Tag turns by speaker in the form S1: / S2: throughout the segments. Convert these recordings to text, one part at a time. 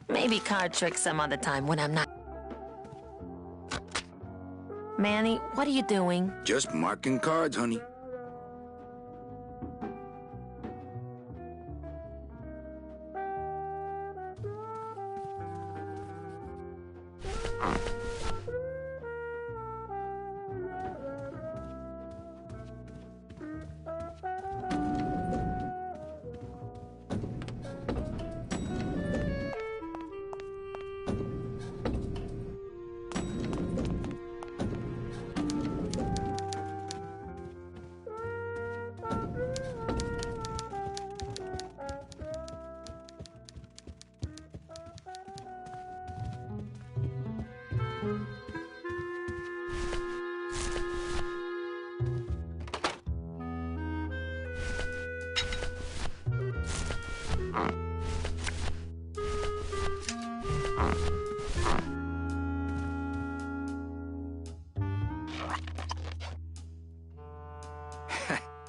S1: Maybe card tricks some other time when I'm not. Manny, what are you doing?
S2: Just marking cards, honey.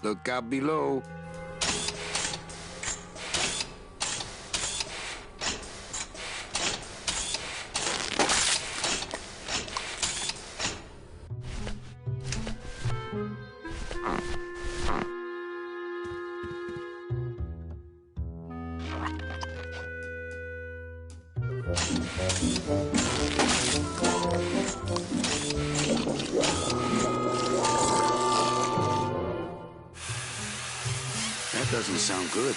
S2: Look out below. That doesn't sound good.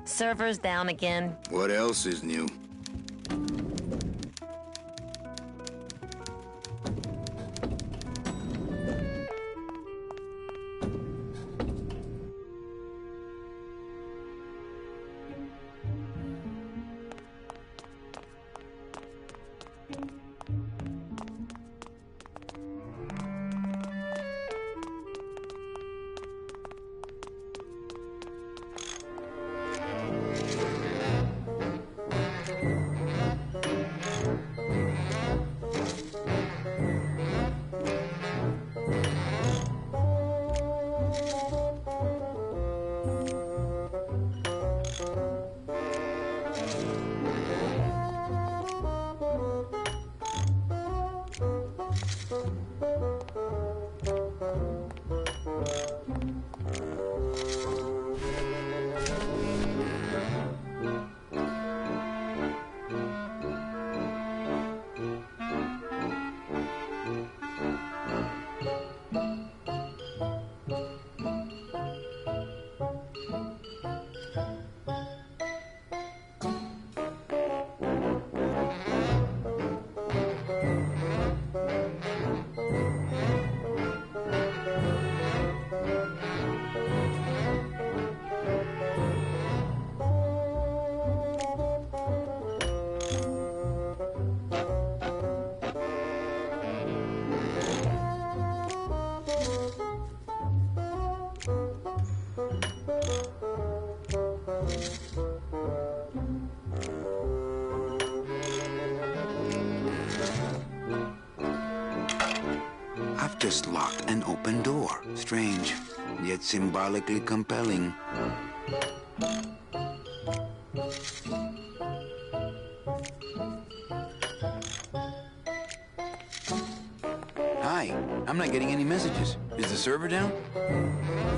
S1: Server's down again.
S2: What else is new? I've just locked an open door. Strange, yet symbolically compelling. Hi, I'm not getting any messages. Is the server down?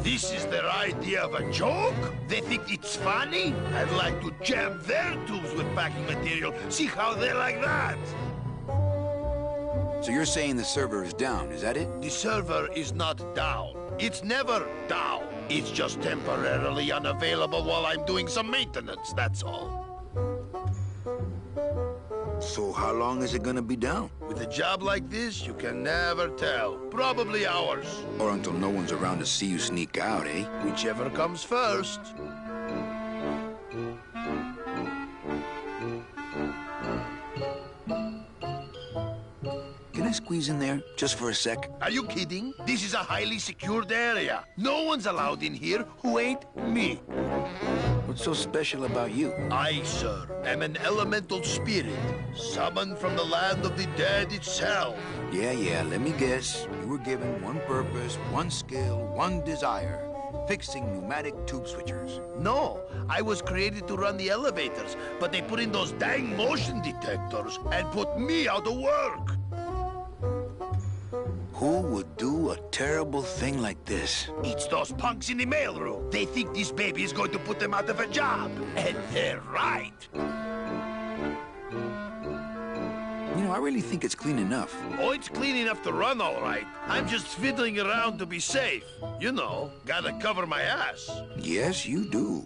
S3: This is their idea of a joke? They think it's funny? I'd like to jam their tubes with packing material. See how they like that?
S2: So you're saying the server is down, is that it?
S3: The server is not down. It's never down. It's just temporarily unavailable while I'm doing some maintenance, that's all.
S2: So how long is it gonna be down?
S3: With a job like this, you can never tell. Probably hours.
S2: Or until no one's around to see you sneak out, eh?
S3: Whichever comes first.
S2: Can I I squeeze in there just for a sec?
S3: Are you kidding? This is a highly secured area. No one's allowed in here who ain't me.
S2: What's so special about you?
S3: I, sir, am an elemental spirit, summoned from the land of the dead itself.
S2: Yeah, let me guess. You were given one purpose, one skill, one desire. Fixing pneumatic tube switchers.
S3: No, I was created to run the elevators, but they put in those dang motion detectors and put me out of work.
S2: Who would do a terrible thing like this?
S3: It's those punks in the mailroom. They think this baby is going to put them out of a job. And they're right.
S2: You know, I really think it's clean enough.
S3: Oh, it's clean enough to run, all right. I'm just fiddling around to be safe. You know, gotta cover my ass.
S2: Yes, you do.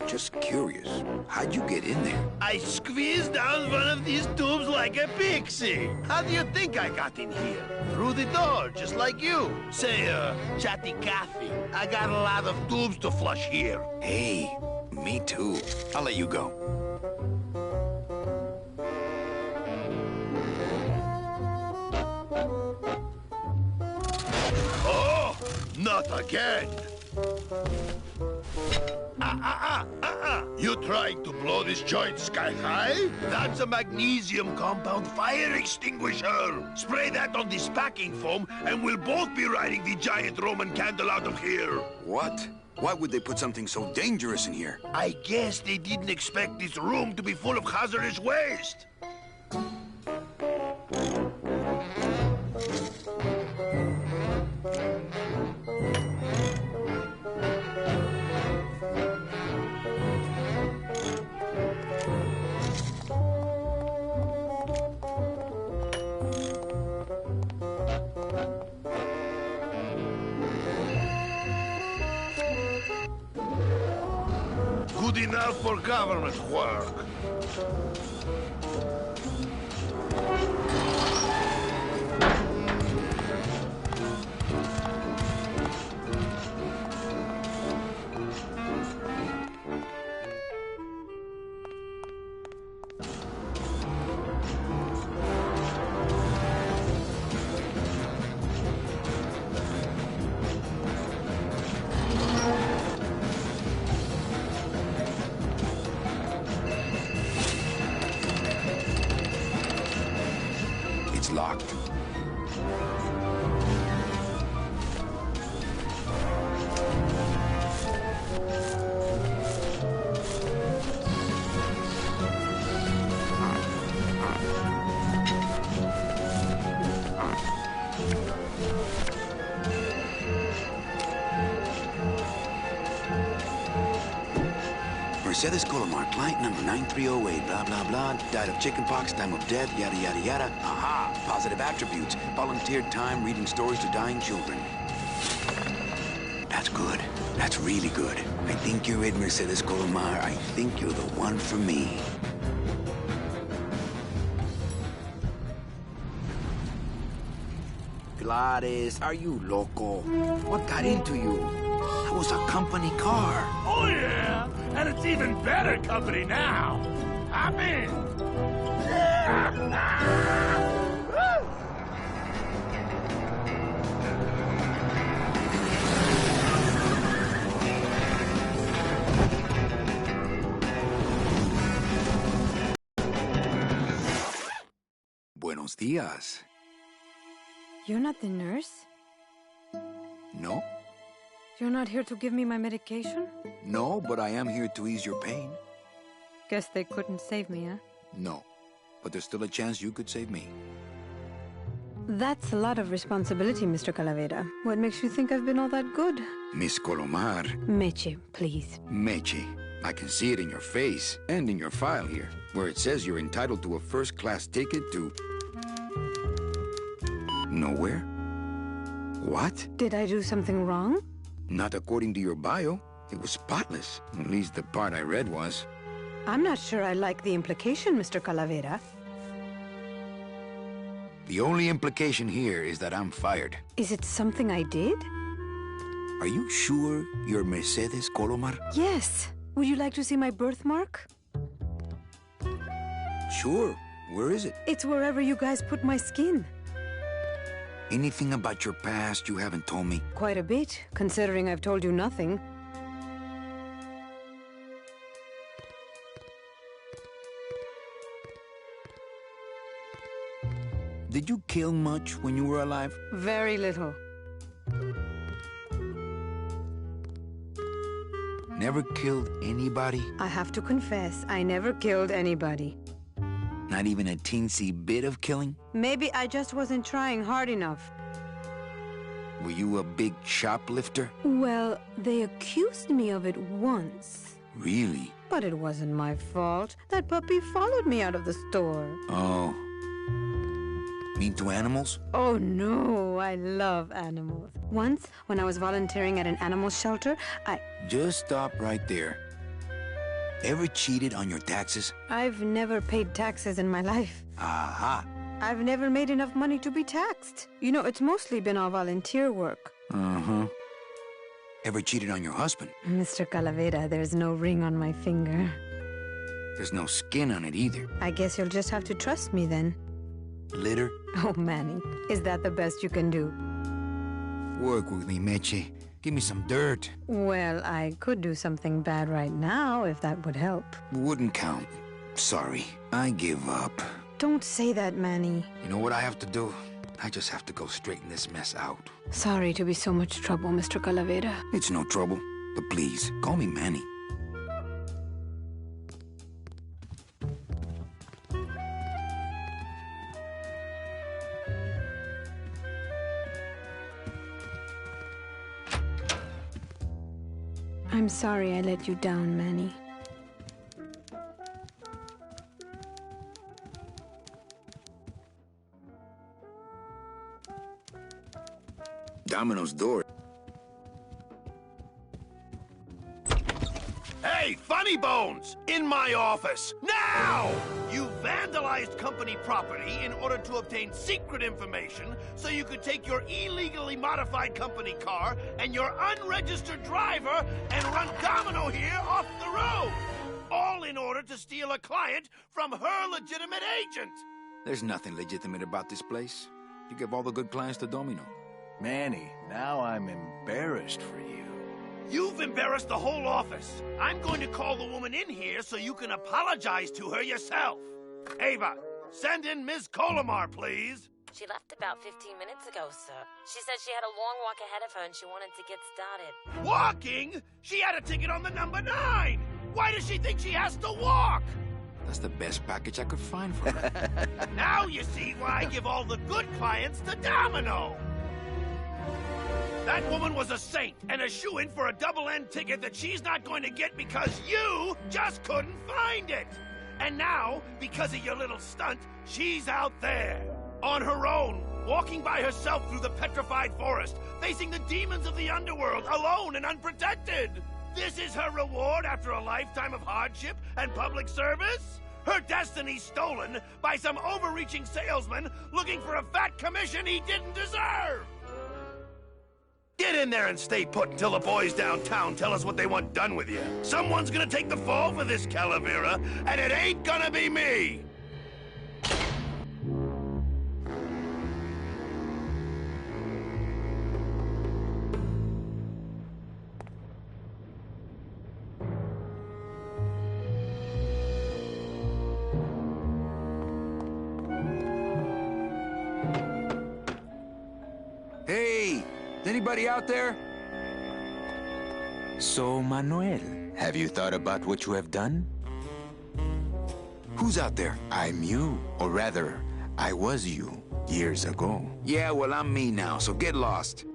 S2: Just curious, how'd you get in there?
S3: I squeezed down one of these tubes like a pixie. How do you think I got in here? Through the door, just like you. Say, chatty Cathy, I got a lot of tubes to flush here.
S2: Hey, me too. I'll let you go.
S3: Oh, not again. You trying to blow this joint sky high? That's a magnesium compound fire extinguisher. Spray that on this packing foam and we'll both be riding the giant Roman candle out of here.
S2: What? Why would they put something so dangerous in here?
S3: I guess they didn't expect this room to be full of hazardous waste. Good enough for government work.
S2: It's locked. Mercedes Colomar, client number 9308, blah, blah, blah, died of chickenpox, time of death, yada, yada, yada. Aha! Positive attributes. Volunteered time reading stories to dying children. That's good. That's really good. I think you're it, Mercedes Colomar. I think you're the one for me. Gladys, are you loco? What got into you? That was a company car.
S3: Oh, yeah! And it's even better company now. I'm in.
S2: Buenos días.
S4: You're not the nurse?
S2: No?
S4: You're not here to give me my medication?
S2: No, but I am here to ease your pain.
S4: Guess they couldn't save me, huh?
S2: No, but there's still a chance you could save me.
S4: That's a lot of responsibility, Mr. Calavera. What makes you think I've been all that good?
S2: Miss Colomar.
S4: Meche, please.
S2: Meche. I can see it in your face and in your file here, where it says you're entitled to a first-class ticket to... nowhere? What?
S4: Did I do something wrong?
S2: Not according to your bio. It was spotless. At least the part I read was.
S4: I'm not sure I like the implication, Mr. Calavera.
S2: The only implication here is that I'm fired.
S4: Is it something I did?
S2: Are you sure you're Mercedes Colomar?
S4: Yes. Would you like to see my birthmark?
S2: Sure. Where is it?
S4: It's wherever you guys put my skin.
S2: Anything about your past you haven't told me?
S4: Quite a bit, considering I've told you nothing.
S2: Did you kill much when you were alive?
S4: Very little.
S2: Never killed anybody?
S4: I have to confess, I never killed anybody.
S2: Not even a teensy bit of killing?
S4: Maybe I just wasn't trying hard enough.
S2: Were you a big shoplifter?
S4: Well, they accused me of it once.
S2: Really?
S4: But it wasn't my fault. That puppy followed me out of the store.
S2: Oh. Mean to animals?
S4: Oh no, I love animals. Once, when I was volunteering at an animal shelter,
S2: Just stop right there. Ever cheated on your taxes?
S4: I've never paid taxes in my life.
S2: Aha.
S4: I've never made enough money to be taxed. You know, it's mostly been all volunteer work.
S2: Uh-huh. Ever cheated on your husband?
S4: Mr. Calavera, there's no ring on my finger.
S2: There's no skin on it either.
S4: I guess you'll just have to trust me then.
S2: Litter?
S4: Oh, Manny, is that the best you can do?
S2: Work with me, Meche. Give me some dirt.
S4: Well, I could do something bad right now, if that would help.
S2: Wouldn't count. Sorry. I give up.
S4: Don't say that, Manny.
S2: You know what I have to do? I just have to go straighten this mess out.
S4: Sorry to be so much trouble, Mr. Calavera.
S2: It's no trouble. But please, call me Manny.
S4: I'm sorry I let you down, Manny.
S2: Domino's door.
S3: Hey, Funny Bones! In my office! Now! You vandalized company property in order to obtain secret information so you could take your illegally modified company car and your unregistered driver and run Domino here off the road! All in order to steal a client from her legitimate agent!
S2: There's nothing legitimate about this place. You give all the good clients to Domino.
S5: Manny, now I'm embarrassed for you.
S3: You've embarrassed the whole office. I'm going to call the woman in here so you can apologize to her yourself. Ava, send in Ms. Colomar, please.
S1: She left about 15 minutes ago, sir. She said she had a long walk ahead of her and she wanted to get started.
S3: Walking? She had a ticket on the number 9. Why does she think she has to walk?
S2: That's the best package I could find for her.
S3: Now you see why I give all the good clients to Domino. That woman was a saint and a shoo-in for a double-end ticket that she's not going to get because you just couldn't find it. And now, because of your little stunt, she's out there, on her own, walking by herself through the petrified forest, facing the demons of the underworld, alone and unprotected. This is her reward after a lifetime of hardship and public service? Her destiny stolen by some overreaching salesman looking for a fat commission he didn't deserve. Get in there and stay put until the boys downtown tell us what they want done with you. Someone's gonna take the fall for this, Calavera, and it ain't gonna be me!
S2: Hey! Is anybody out there?
S6: So, Manuel, have you thought about what you have done?
S2: Who's out there?
S6: I'm you, or rather, I was you, years ago.
S2: Yeah, well, I'm me now, so get lost.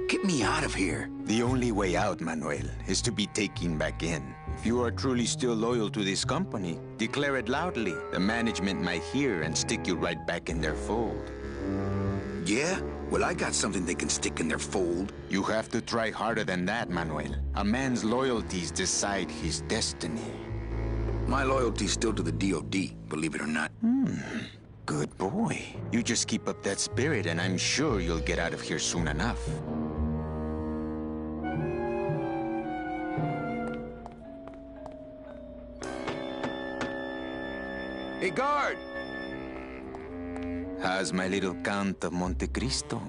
S2: Get me out of here.
S6: The only way out, Manuel, is to be taken back in. If you are truly still loyal to this company, declare it loudly. The management might hear and stick you right back in their fold.
S2: Yeah? Well, I got something they can stick in their fold.
S6: You have to try harder than that, Manuel. A man's loyalties decide his destiny.
S2: My loyalty's still to the DOD, believe it or not.
S6: Good boy. You just keep up that spirit and I'm sure you'll get out of here soon enough.
S2: Hey, guard!
S6: How's my little Count of Monte Cristo?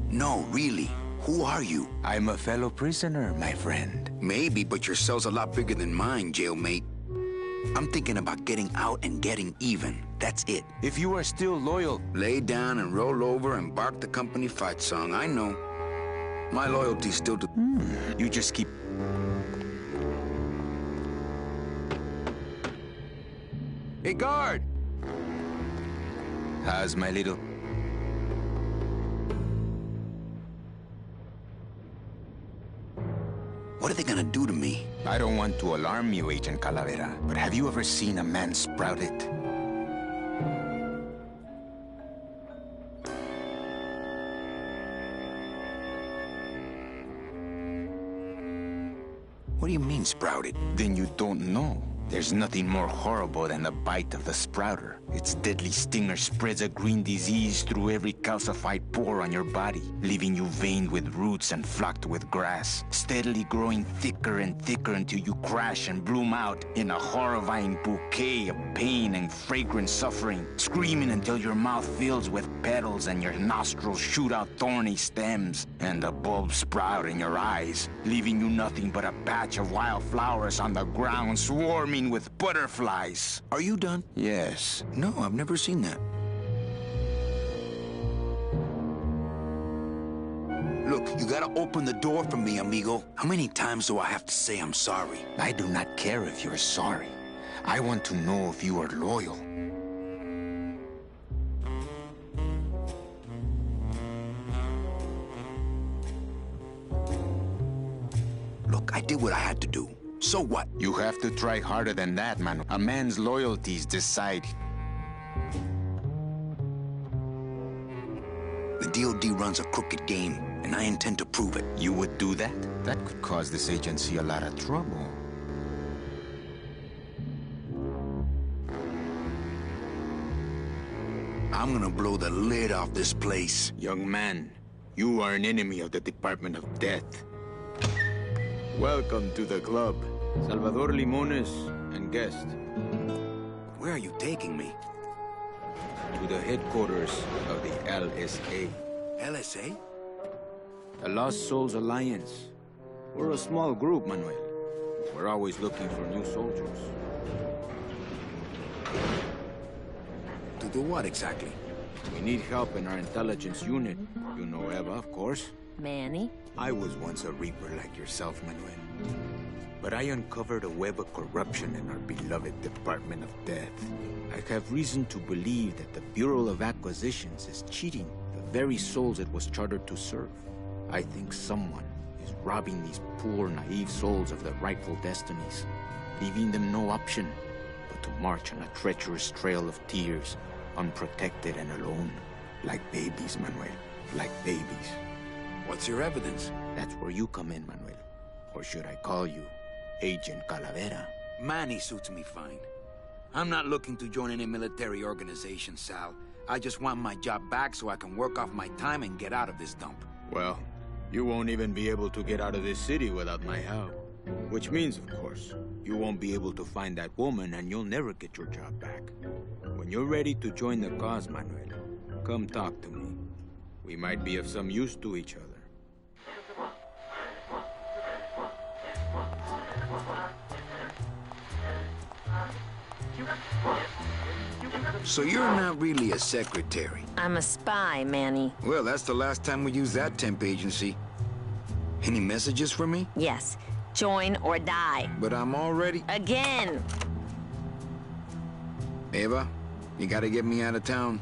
S2: No, really. Who are you?
S6: I'm a fellow prisoner, my friend.
S2: Maybe, but your cell's a lot bigger than mine, jailmate. I'm thinking about getting out and getting even. That's it.
S6: If you are still loyal...
S2: Lay down and roll over and bark the company fight song, I know. My loyalty's still to...
S6: You just keep... Hey, guard! How's my little...
S2: What are they gonna do to me?
S6: I don't want to alarm you, Agent Calavera, but have you ever seen a man sprouted?
S2: What do you mean, sprouted?
S6: Then you don't know. There's nothing more horrible than the bite of the sprouter. Its deadly stinger spreads a green disease through every calcified pore on your body, leaving you veined with roots and flocked with grass, steadily growing thicker and thicker until you crash and bloom out in a horrifying bouquet of pain and fragrant suffering, screaming until your mouth fills with petals and your nostrils shoot out thorny stems, and the bulbs sprout in your eyes, leaving you nothing but a patch of wild flowers on the ground swarming with butterflies.
S2: Are you done?
S6: Yes.
S2: No, I've never seen that. Look, you gotta open the door for me, amigo. How many times do I have to say I'm sorry?
S6: I do not care if you're sorry. I want to know if you are loyal.
S2: Look, I did what I had to do. So what?
S6: You have to try harder than that, man. A man's loyalties decide.
S2: The DOD runs a crooked game, and I intend to prove it.
S6: You would do that? That could cause this agency a lot of trouble.
S2: I'm gonna blow the lid off this place.
S6: Young man, you are an enemy of the Department of Death. Welcome to the club. Salvador Limones and guest.
S2: Where are you taking me?
S6: To the headquarters of the LSA.
S2: LSA?
S6: The Lost Souls Alliance. We're a small group, Manuel. We're always looking for new soldiers.
S2: To do what exactly?
S6: We need help in our intelligence unit. You know Eva, of course.
S1: Manny?
S6: I was once a Reaper like yourself, Manuel. But I uncovered a web of corruption in our beloved Department of Death. I have reason to believe that the Bureau of Acquisitions is cheating the very souls it was chartered to serve. I think someone is robbing these poor, naive souls of their rightful destinies, leaving them no option but to march on a treacherous trail of tears, unprotected and alone, like babies, Manuel, like babies.
S2: What's your evidence?
S6: That's where you come in, Manuel. Or should I call you Agent Calavera?
S2: Manny suits me fine. I'm not looking to join any military organization, Sal. I just want my job back so I can work off my time and get out of this dump.
S6: Well, you won't even be able to get out of this city without my help. Which means, of course, you won't be able to find that woman and you'll never get your job back. When you're ready to join the cause, Manuel, come talk to me. We might be of some use to each other.
S2: So you're not really a secretary?
S1: I'm a spy, Manny.
S2: Well, that's the last time we used that temp agency. Any messages for me?
S1: Yes. Join or die.
S2: But I'm already...
S1: Again!
S2: Eva, you gotta get me out of town.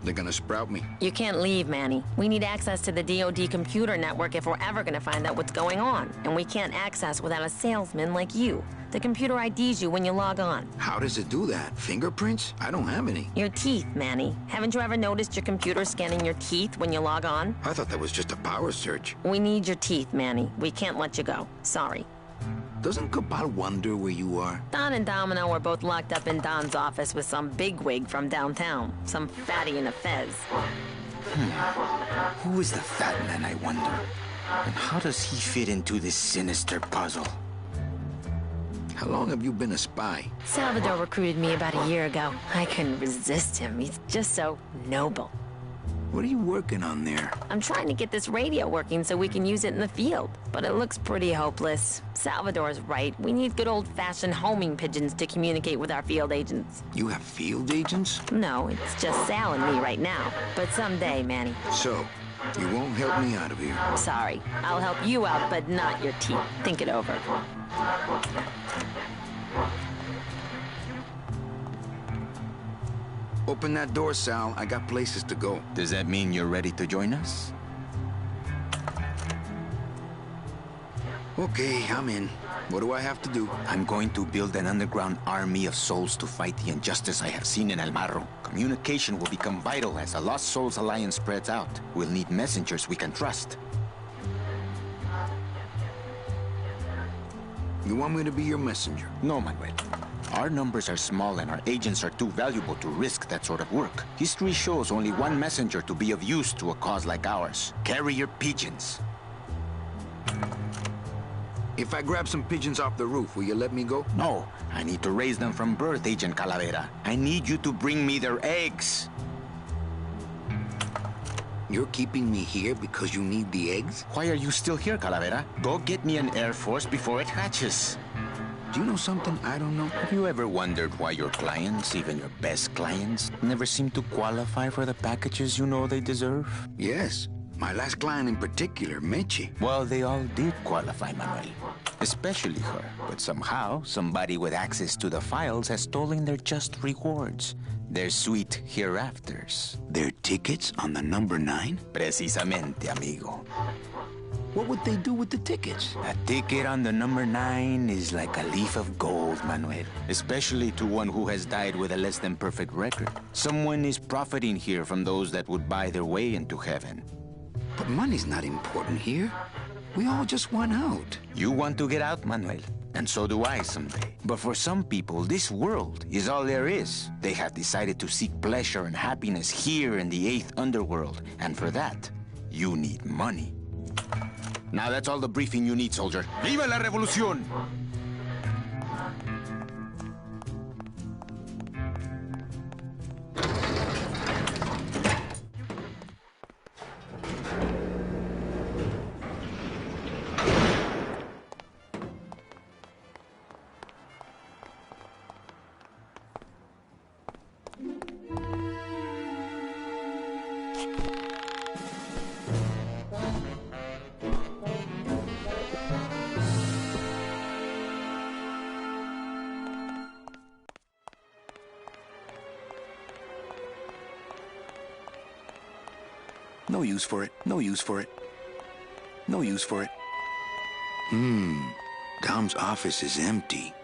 S2: They're gonna sprout me.
S1: You can't leave, Manny. We need access to the DOD computer network if we're ever gonna find out what's going on. And we can't access without a salesman like you. The computer IDs you when you log on.
S2: How does it do that? Fingerprints? I don't have any.
S1: Your teeth, Manny. Haven't you ever noticed your computer scanning your teeth when you log on?
S2: I thought that was just a power search.
S1: We need your teeth, Manny. We can't let you go. Sorry.
S2: Doesn't Cabal wonder where you are?
S1: Don and Domino are both locked up in Don's office with some bigwig from downtown. Some fatty in a fez.
S6: Who is the fat man, I wonder? And how does he fit into this sinister puzzle?
S2: How long have you been a spy?
S1: Salvador recruited me about a year ago. I couldn't resist him. He's just so noble.
S2: What are you working on there?
S1: I'm trying to get this radio working so we can use it in the field, but it looks pretty hopeless. Salvador's right. We need good old-fashioned homing pigeons to communicate with our field agents.
S2: You have field agents?
S1: No, it's just Sal and me right now. But someday, Manny.
S2: So, you won't help me out of here?
S1: Sorry. I'll help you out, but not your teeth. Think it over.
S2: Open that door, Sal. I got places to go.
S6: Does that mean you're ready to join us?
S2: Okay, I'm in. What do I have to do?
S6: I'm going to build an underground army of souls to fight the injustice I have seen in El Marro. Communication will become vital as the Lost Souls Alliance spreads out. We'll need messengers we can trust.
S2: You want me to be your messenger?
S6: No, Manuel. Our numbers are small and our agents are too valuable to risk that sort of work. History shows only one messenger to be of use to a cause like ours. Carrier pigeons.
S2: If I grab some pigeons off the roof, will you let me go?
S6: No, I need to raise them from birth, Agent Calavera. I need you to bring me their eggs.
S2: You're keeping me here because you need the eggs?
S6: Why are you still here, Calavera? Go get me an Air Force before it hatches.
S2: Do you know something I don't know?
S6: Have you ever wondered why your clients, even your best clients, never seem to qualify for the packages you know they deserve?
S2: Yes. My last client in particular, Meche.
S6: Well, they all did qualify, Manuel. Especially her. But somehow, somebody with access to the files has stolen their just rewards. Their sweet hereafters.
S2: Their tickets on the number 9?
S6: Precisamente, amigo.
S2: What would they do with the tickets?
S6: A ticket on the number 9 is like a leaf of gold, Manuel. Especially to one who has died with a less than perfect record. Someone is profiting here from those that would buy their way into heaven.
S2: But money's not important here. We all just want out.
S6: You want to get out, Manuel. And so do I someday. But for some people, this world is all there is. They have decided to seek pleasure and happiness here in the 8th underworld. And for that, you need money. Now that's all the briefing you need, soldier. ¡Viva la revolución!
S2: No use for it. No use for it. No use for it. Dom's office is empty.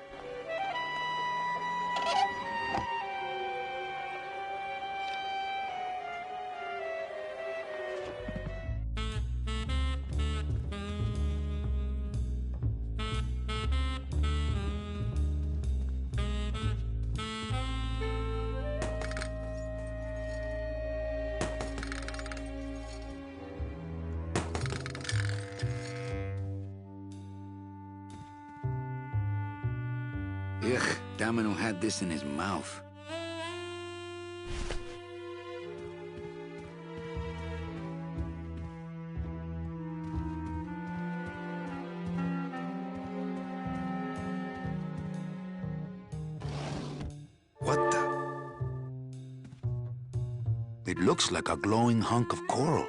S2: Ugh, Domino had this in his mouth. What the? It looks like a glowing hunk of coral.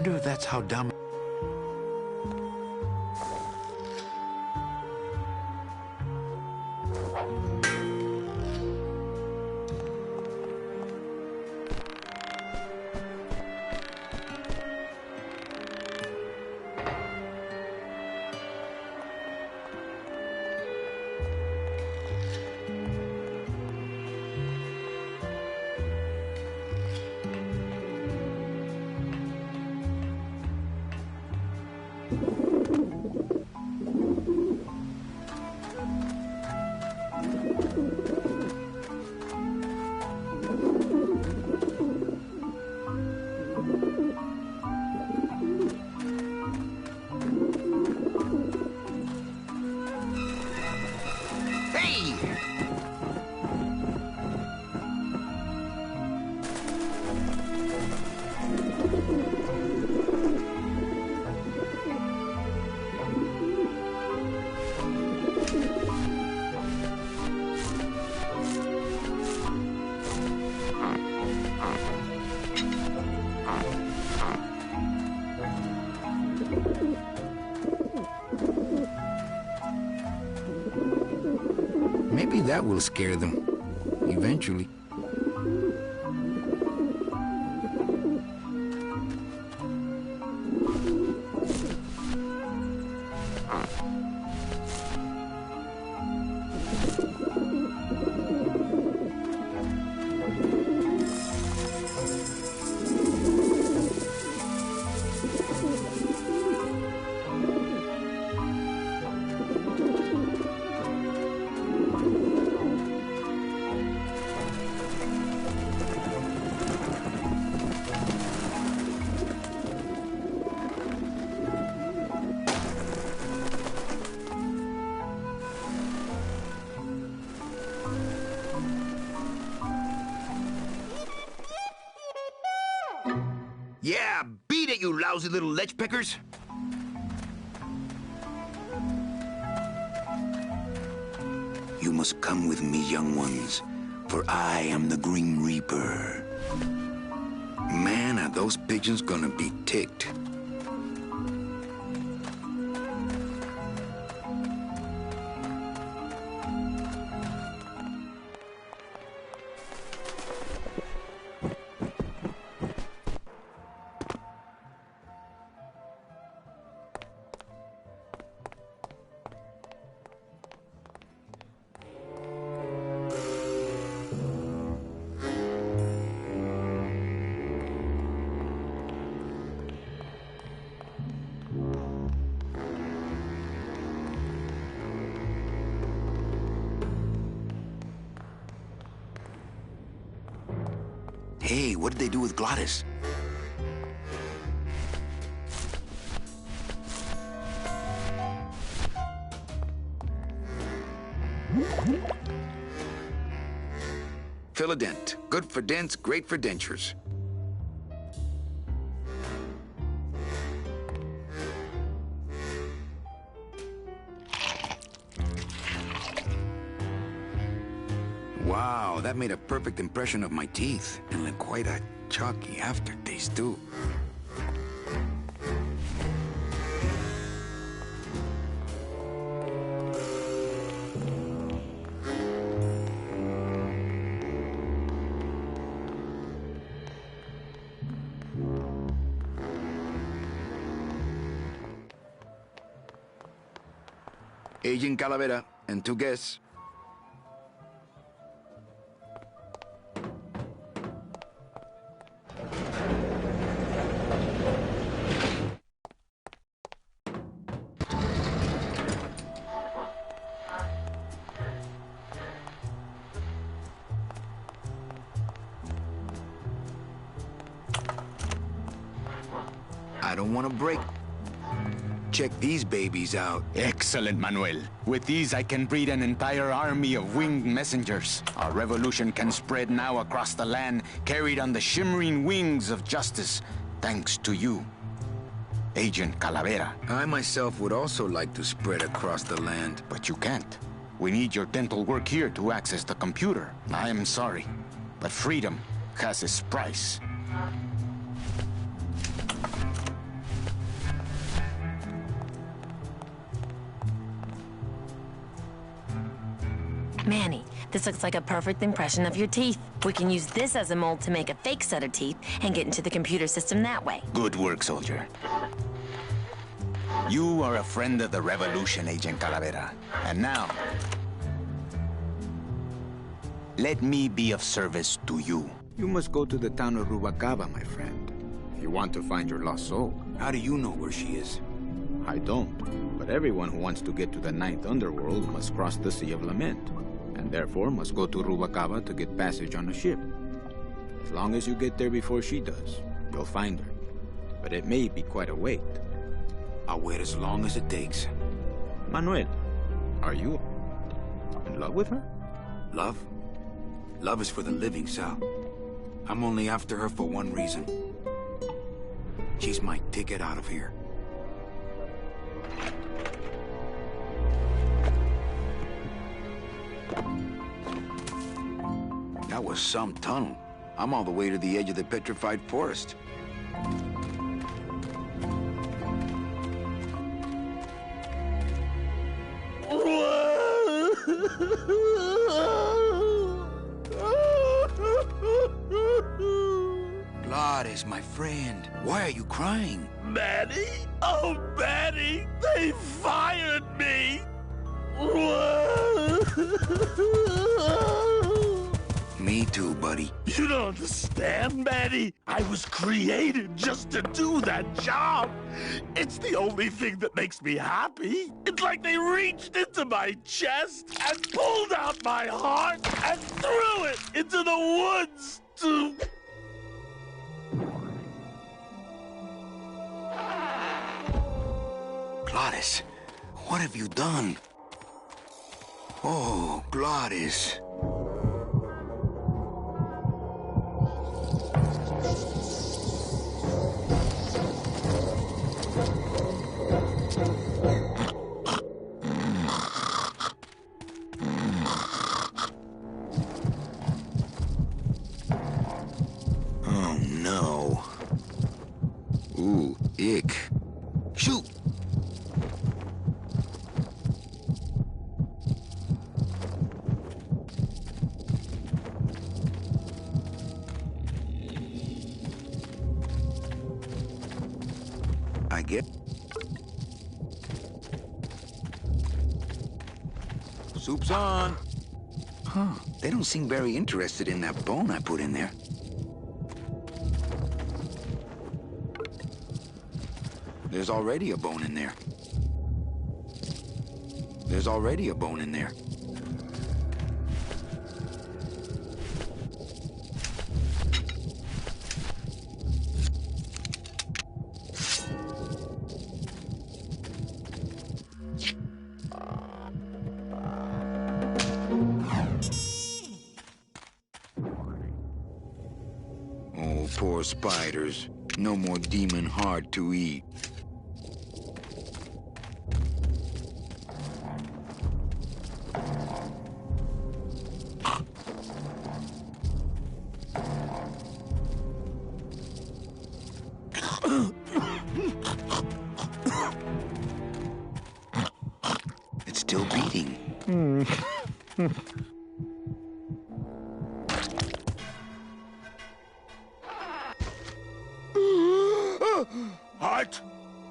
S2: wonder if that's how Dom...
S7: Maybe that will scare them, eventually.
S2: Yeah, beat it, you lousy little lech pickers! You must come with me, young ones, for I am the Grim Reaper. Man, are those pigeons gonna be ticked. Hey, what did they do with Glottis? Fill a dent. Good for dents, great for dentures. Wow, that made a perfect impression of my teeth, and left quite a chalky aftertaste, too. Agent Calavera and 2 guests. I don't want to break. Check these babies out.
S6: Excellent, Manuel. With these, I can breed an entire army of winged messengers. Our revolution can spread now across the land, carried on the shimmering wings of justice, thanks to you, Agent Calavera.
S2: I myself would also like to spread across the land.
S6: But you can't. We need your dental work here to access the computer. I am sorry, but freedom has its price.
S1: Manny, this looks like a perfect impression of your teeth. We can use this as a mold to make a fake set of teeth and get into the computer system that way.
S6: Good work, soldier. You are a friend of the revolution, Agent Calavera. And now, let me be of service to you.
S7: You must go to the town of Rubalcaba, my friend, if you want to find your lost soul.
S2: How do you know where she is?
S7: I don't, but everyone who wants to get to the Ninth Underworld must cross the Sea of Lament, and therefore must go to Rubalcaba to get passage on a ship. As long as you get there before she does, you'll find her. But it may be quite a wait.
S2: I'll wait as long as it takes.
S7: Manuel, are you in love with her?
S2: Love? Love is for the living, Sal. I'm only after her for one reason. She's my ticket out of here. That was some tunnel. I'm all the way to the edge of the petrified forest. Gladys, my friend, why are you crying?
S3: Manny? Oh, Manny! They fired me!
S2: Me too, buddy.
S3: You don't understand, Manny. I was created just to do that job. It's the only thing that makes me happy. It's like they reached into my chest and pulled out my heart and threw it into the woods to...
S2: Gladys, what have you done? Oh, Gladys. Oh, no. Ooh, ick. Shoot! I get... Soup's on. Huh, they don't seem very interested in that bone I put in there. There's already a bone in there. There's already a bone in there. Oh, poor spiders. No more demon heart to eat. It's still beating.
S3: Heart?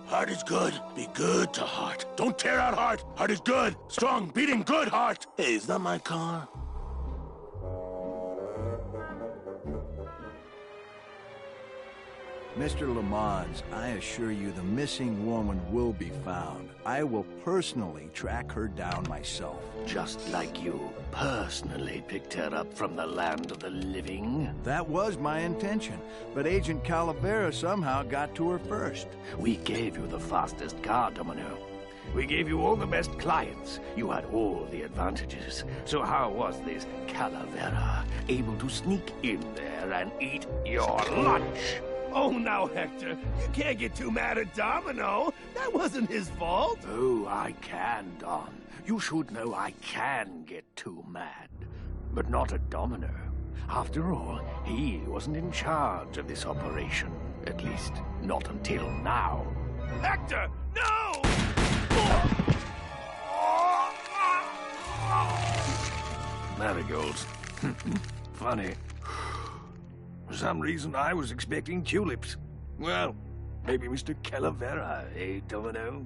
S3: Heart is good. Be good to heart. Don't tear out heart. Heart is good. Strong, beating, good heart. Hey, is that my car?
S5: Mr. Lamont, I assure you the missing woman will be found. I will personally track her down myself.
S3: Just like you personally picked her up from the land of the living.
S5: That was my intention, but Agent Calavera somehow got to her first.
S3: We gave you the fastest car, Domino. We gave you all the best clients. You had all the advantages. So how was this Calavera able to sneak in there and eat your lunch? Oh, now, Hector, you can't get too mad at Domino. That wasn't his fault. Oh, I can, Don. You should know I can get too mad. But not at Domino. After all, he wasn't in charge of this operation. At least, not until now. Hector, no!
S8: marigolds. Funny. For some reason, I was expecting tulips. Well, maybe Mr. Calavera, eh, Domino?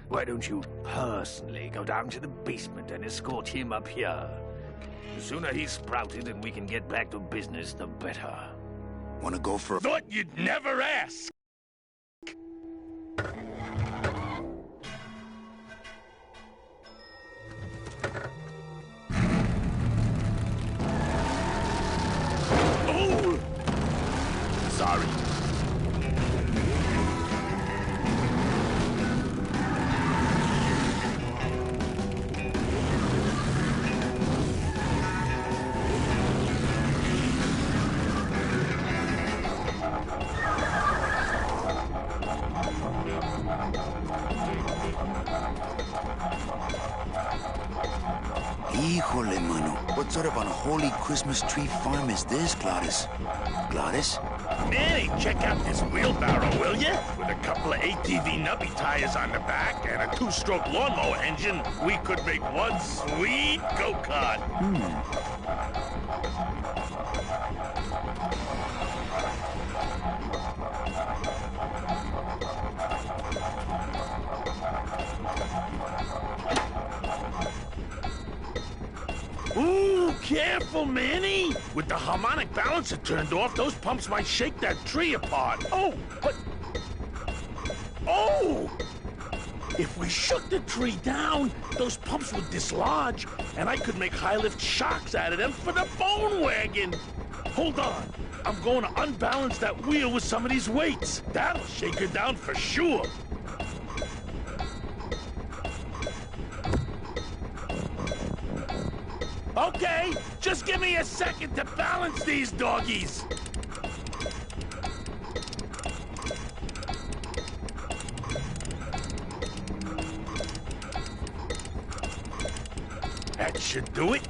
S8: Why don't you personally go down to the basement and escort him up here? The sooner he's sprouted and we can get back to business, the better.
S2: Wanna go for a...
S3: Thought you'd never ask! Oh! Sorry.
S2: Híjole, mano. What sort of unholy Christmas tree farm is this, Gladys? Gladys?
S3: Manny, check out this wheelbarrow, will ya? With a couple of ATV nubby tires on the back and a two-stroke lawnmower engine, we could make one sweet go-kart. Ooh, careful, Manny! With the harmonic balancer turned off, those pumps might shake that tree apart. Oh, but... Oh! If we shook the tree down, those pumps would dislodge, and I could make high-lift shocks out of them for the bone wagon. Hold on. I'm going to unbalance that wheel with some of these weights. That'll shake her down for sure. Okay, just give me a second to balance these doggies. That should do it.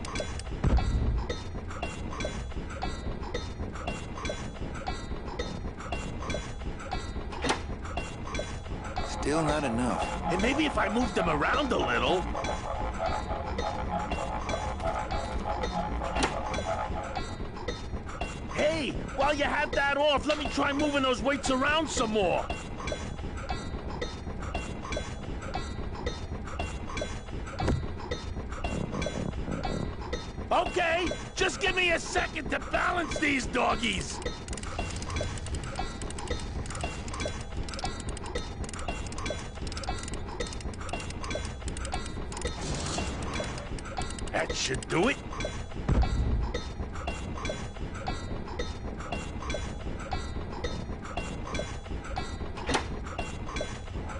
S2: Still not enough.
S3: And maybe if I moved them around a little... Hey, while you have that off, let me try moving those weights around some more. Okay, just give me a second to balance these doggies. That should do it.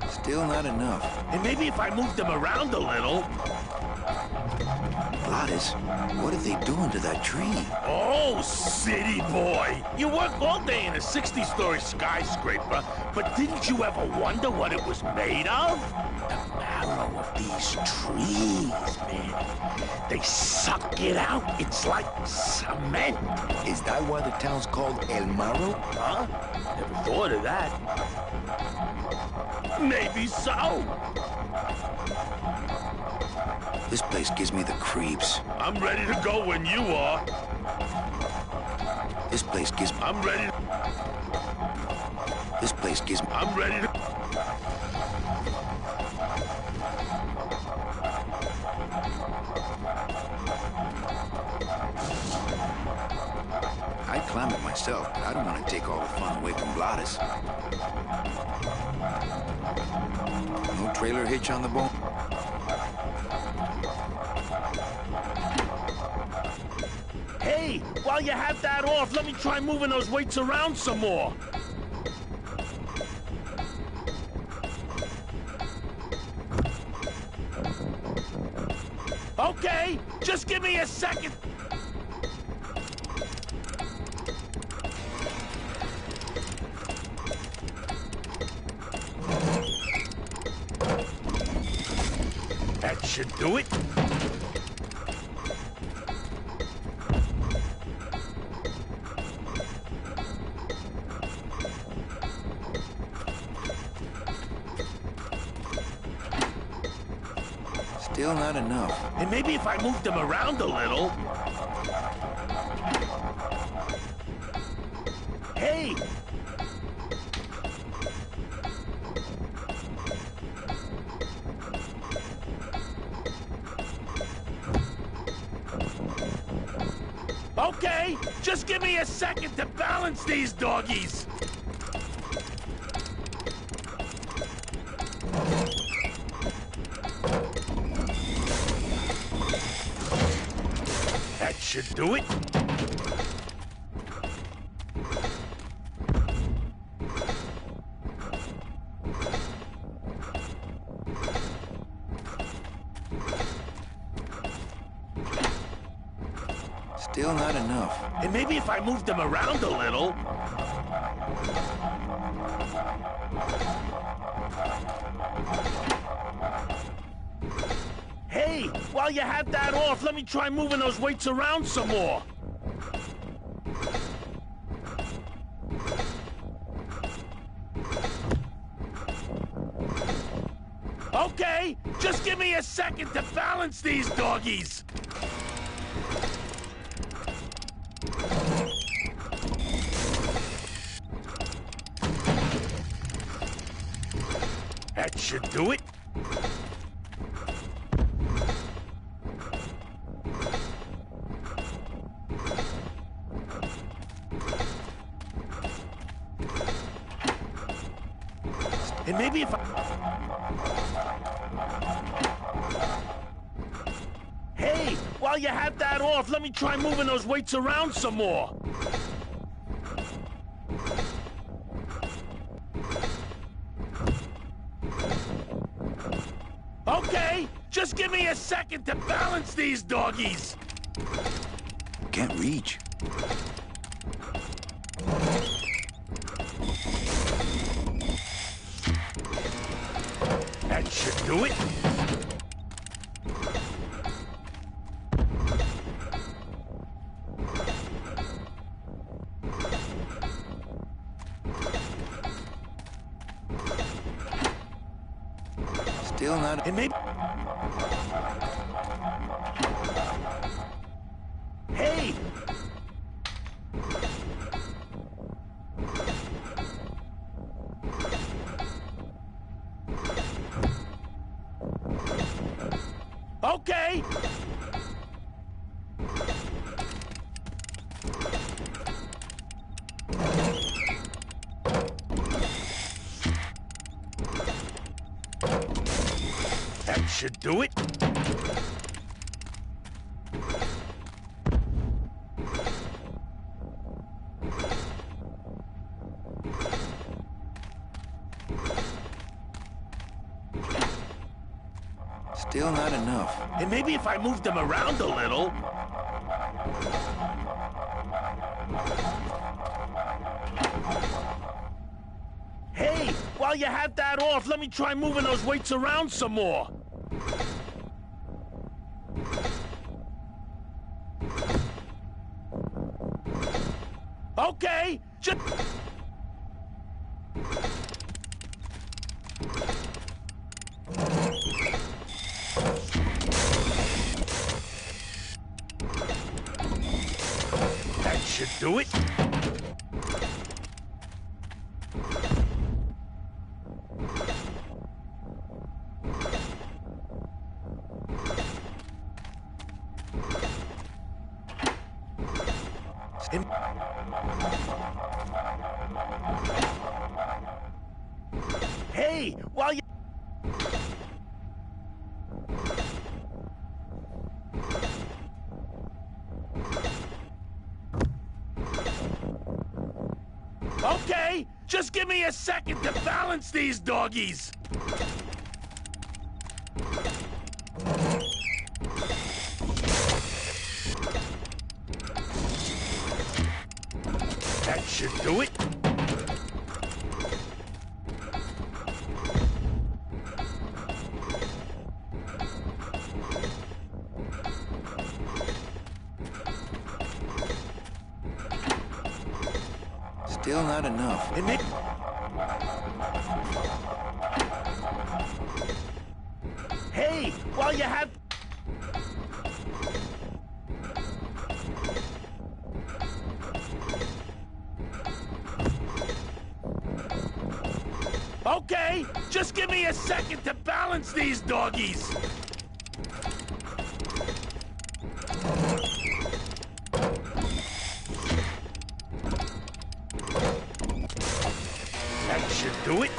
S2: Still not enough.
S3: And maybe if I moved them around a little...
S2: Gladys, what are they doing to that tree?
S3: Oh, city boy! You work all day in a 60-story skyscraper, but didn't you ever wonder what it was made of? The marrow of these trees, man. They suck it out. It's like cement.
S2: Is that why the town's called El Marro?
S3: Huh? Never thought of that. Maybe so.
S2: This place gives me the creeps.
S3: I'm ready to go when you are.
S2: This place gives me...
S3: I'm ready to...
S2: This place gives me...
S3: I'm ready to...
S2: I'd climb it myself, but I don't want to take all the fun away from Gladys. No trailer hitch on the bone?
S3: Hey, while you have that off, let me try moving those weights around some more. Okay, just give me a second. That should do it.
S2: Still not enough.
S3: And maybe if I moved them around a little... Hey! Okay, just give me a second to balance these doggies. That should do it.
S2: Still not enough.
S3: And maybe if I moved them around a little. Hey, while you have that off, let me try moving those weights around some more. Okay, just give me a second to balance these doggies. That should do it. And maybe if I... Hey, while you have that off, let me try moving those weights around some more. Okay, just give me a second to balance these doggies.
S2: Can't reach.
S3: That should do it.
S2: Still not...
S3: And maybe... Hey! Okay! That should do it.
S2: Still not enough.
S3: And maybe if I moved them around a little... Hey, while you have that off, let me try moving those weights around some more. Okay, just... That should do it. And... Hey, while you... Okay, just give me a second to balance these doggies. That should do it.
S2: Still not enough.
S3: And it... Hey, while you have... these doggies! That should do it.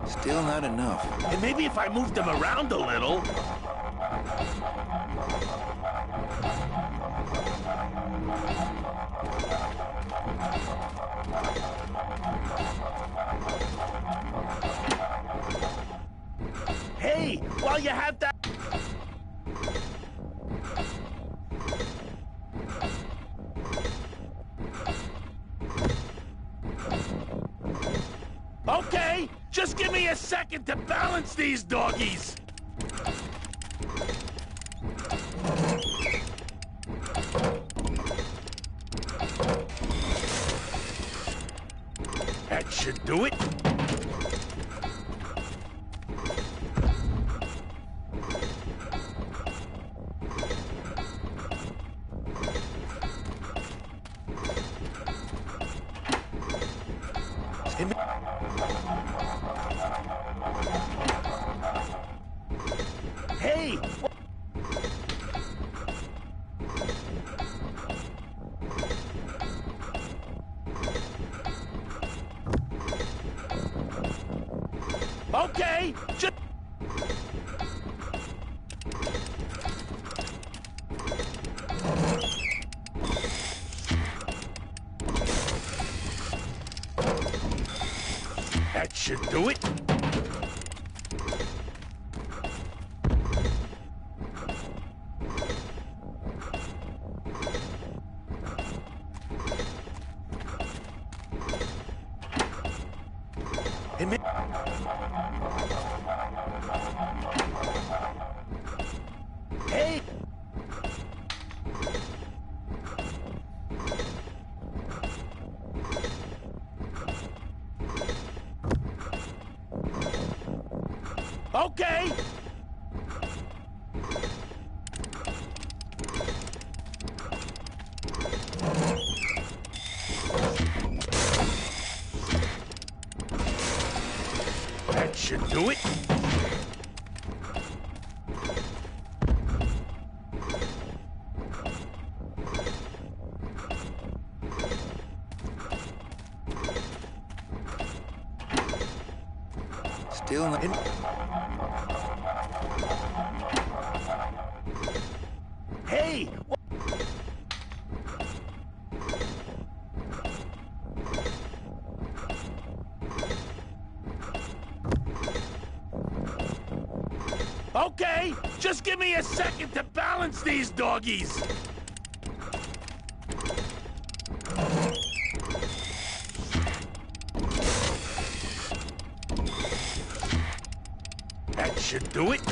S2: Still not enough.
S3: And maybe if I moved them around a little... Hey, while you have that... Okay, just give me a second to balance these doggies. That should do it. Hey! Okay, just... That should do it. Hey! Okay! That should do it.
S2: Still not...
S3: Hey! Okay, just give me a second to balance these doggies. That should do it.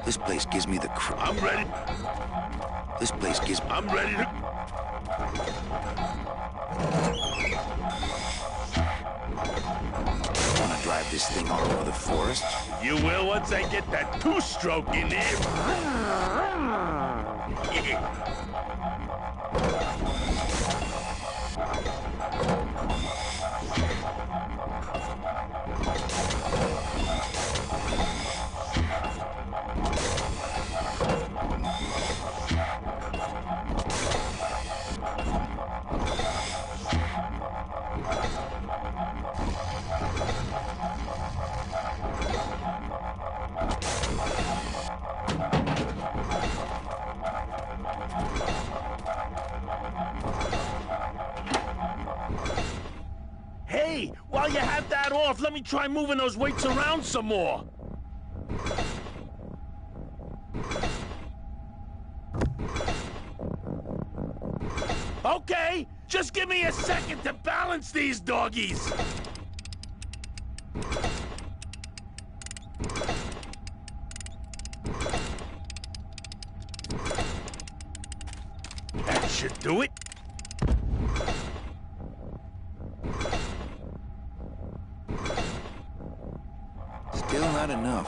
S2: This place gives me the
S3: I'm ready.
S2: This place gives...
S3: I'm ready to...
S2: I want to drive this thing all over the forest.
S3: You will once I get that two-stroke in there. Hey, while you have that off, let me try moving those weights around some more. Okay, Just give me a second to balance these doggies. That should do it.
S2: Still not enough.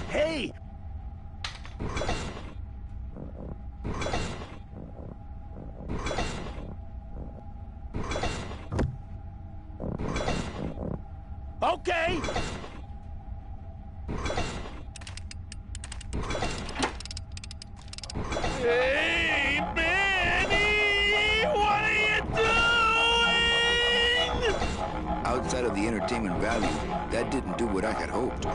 S3: Hey! Okay! Hey, Benny! What are you doing?
S2: Outside of the entertainment value, that didn't do what I had hoped.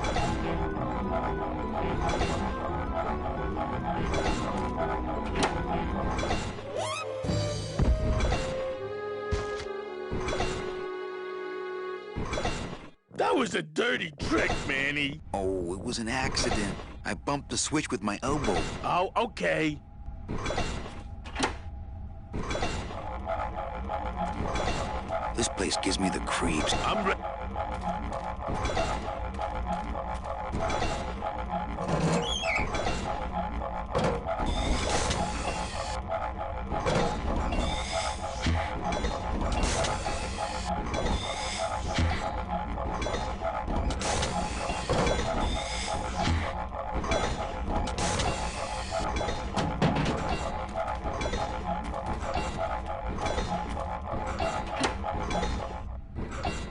S3: That was a dirty trick, Manny.
S2: Oh, it was an accident. I bumped the switch with my elbow.
S3: Oh, okay.
S2: This place gives me the creeps.
S3: I'm ready.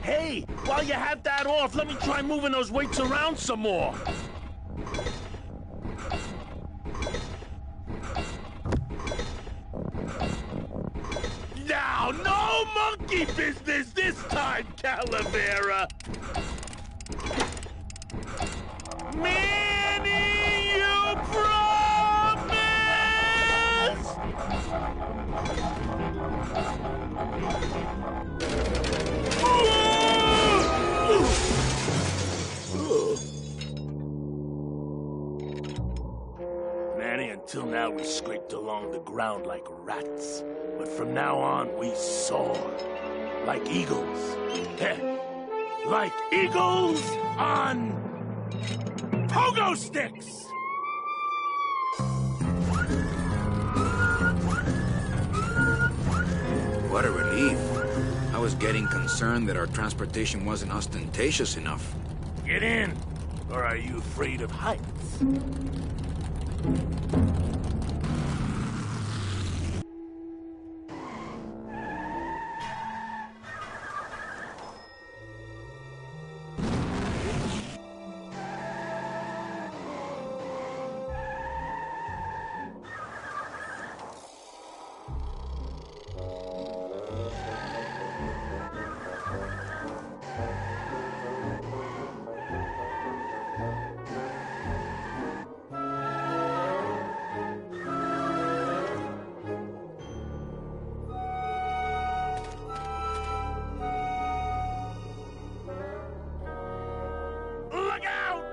S3: Hey, while you have that off, let me try moving those weights around some more. Now, no monkey business this time, Calavera. Manny, you promise? Manny, until now we scraped along the ground like rats. But from now on, we soar like eagles. Heh, like eagles on pogo sticks!
S2: What a relief. I was getting concerned that our transportation wasn't ostentatious enough.
S3: Get in, or are you afraid of heights? Look out!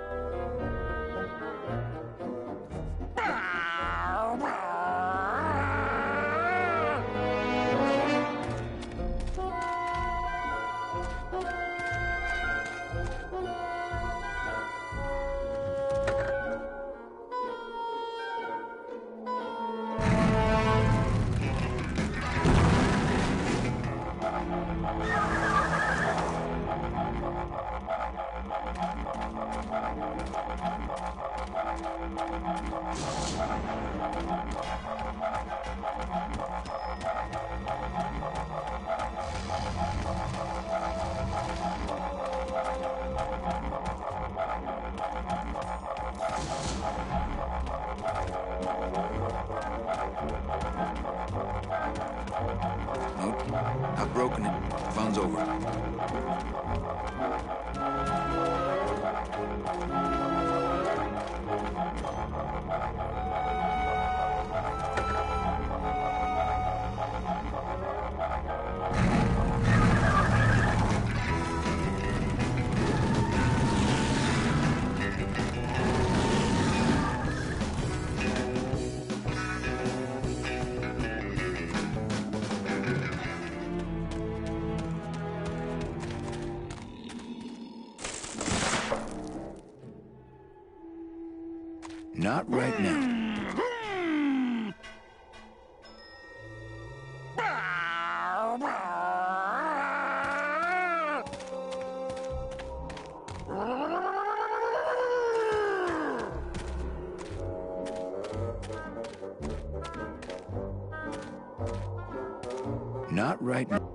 S2: Nope. I've broken it. Fun's over. Not right now. Not right now.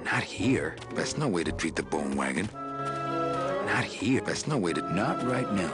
S2: Not here. That's no way to treat the bone wagon. Not here. That's no way to... Not right now.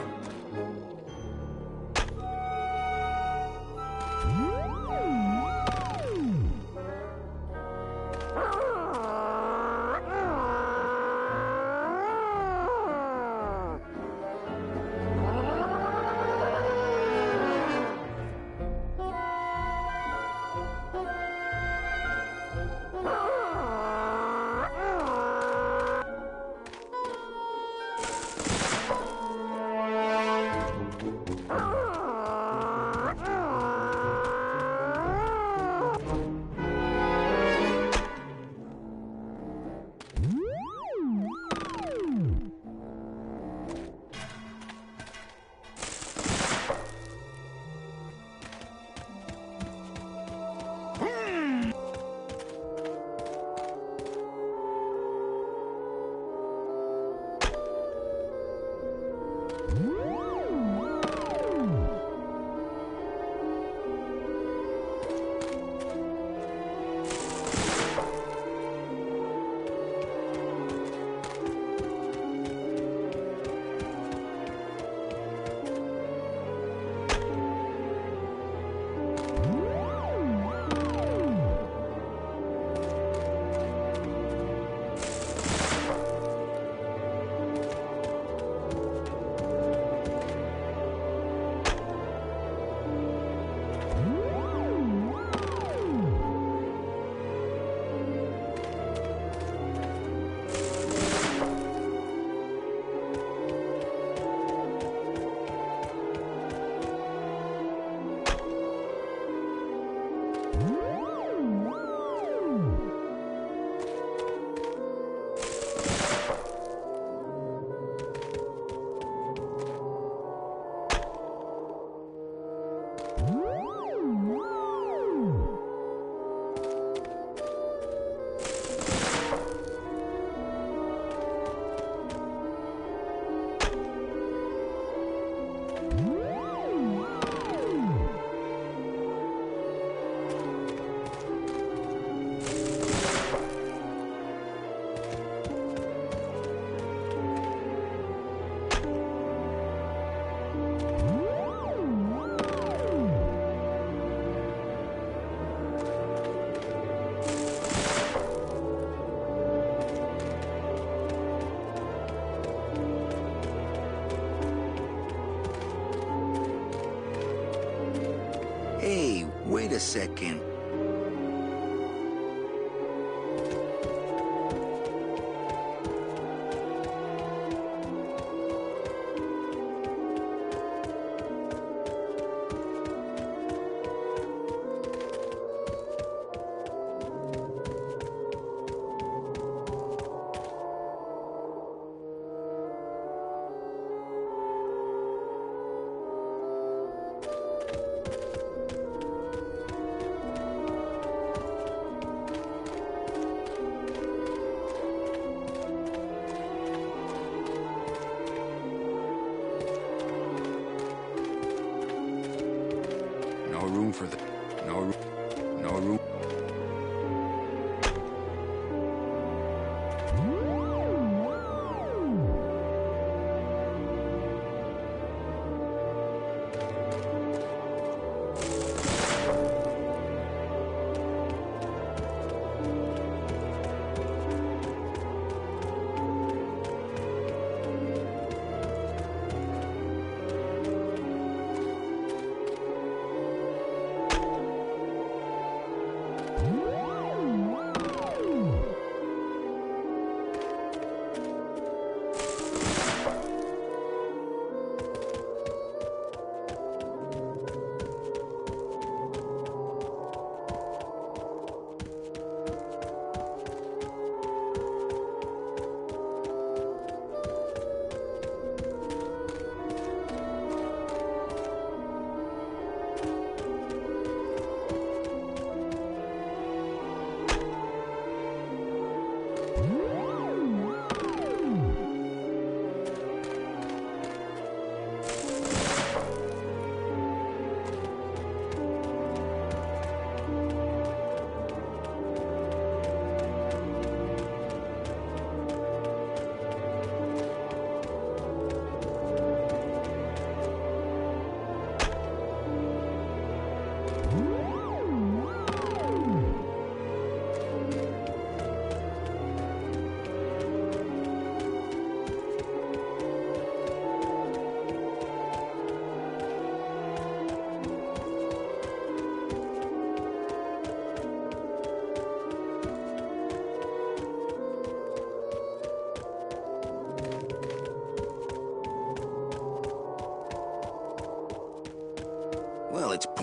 S2: Hey, wait a second.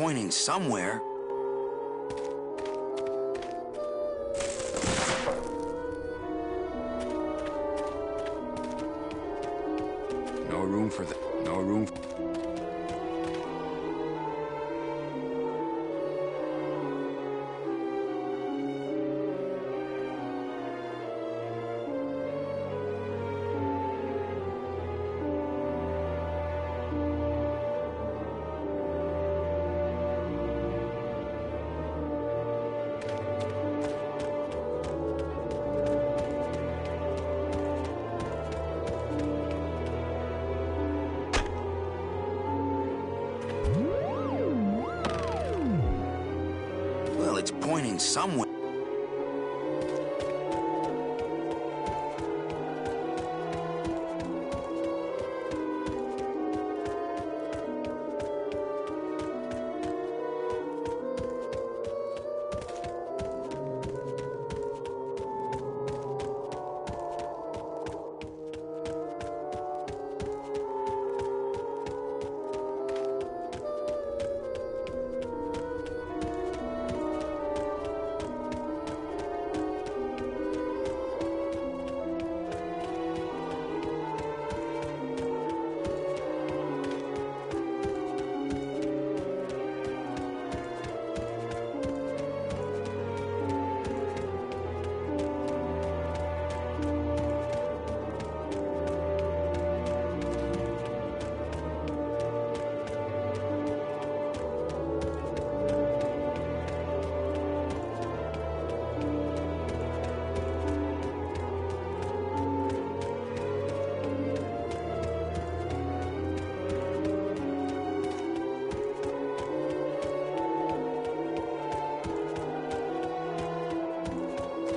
S2: pointing somewhere. No room for that. No room. Well, it's pointing somewhere.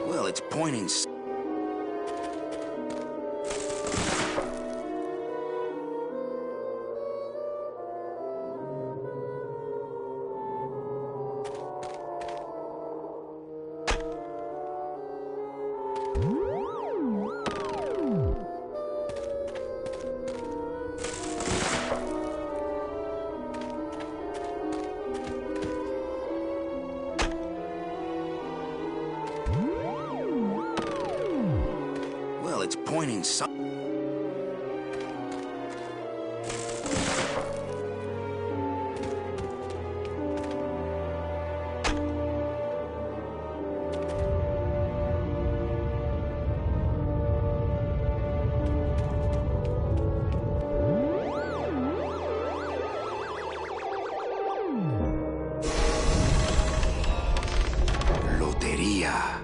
S2: Well, it's pointing. Well, it's pointing some. Lotería.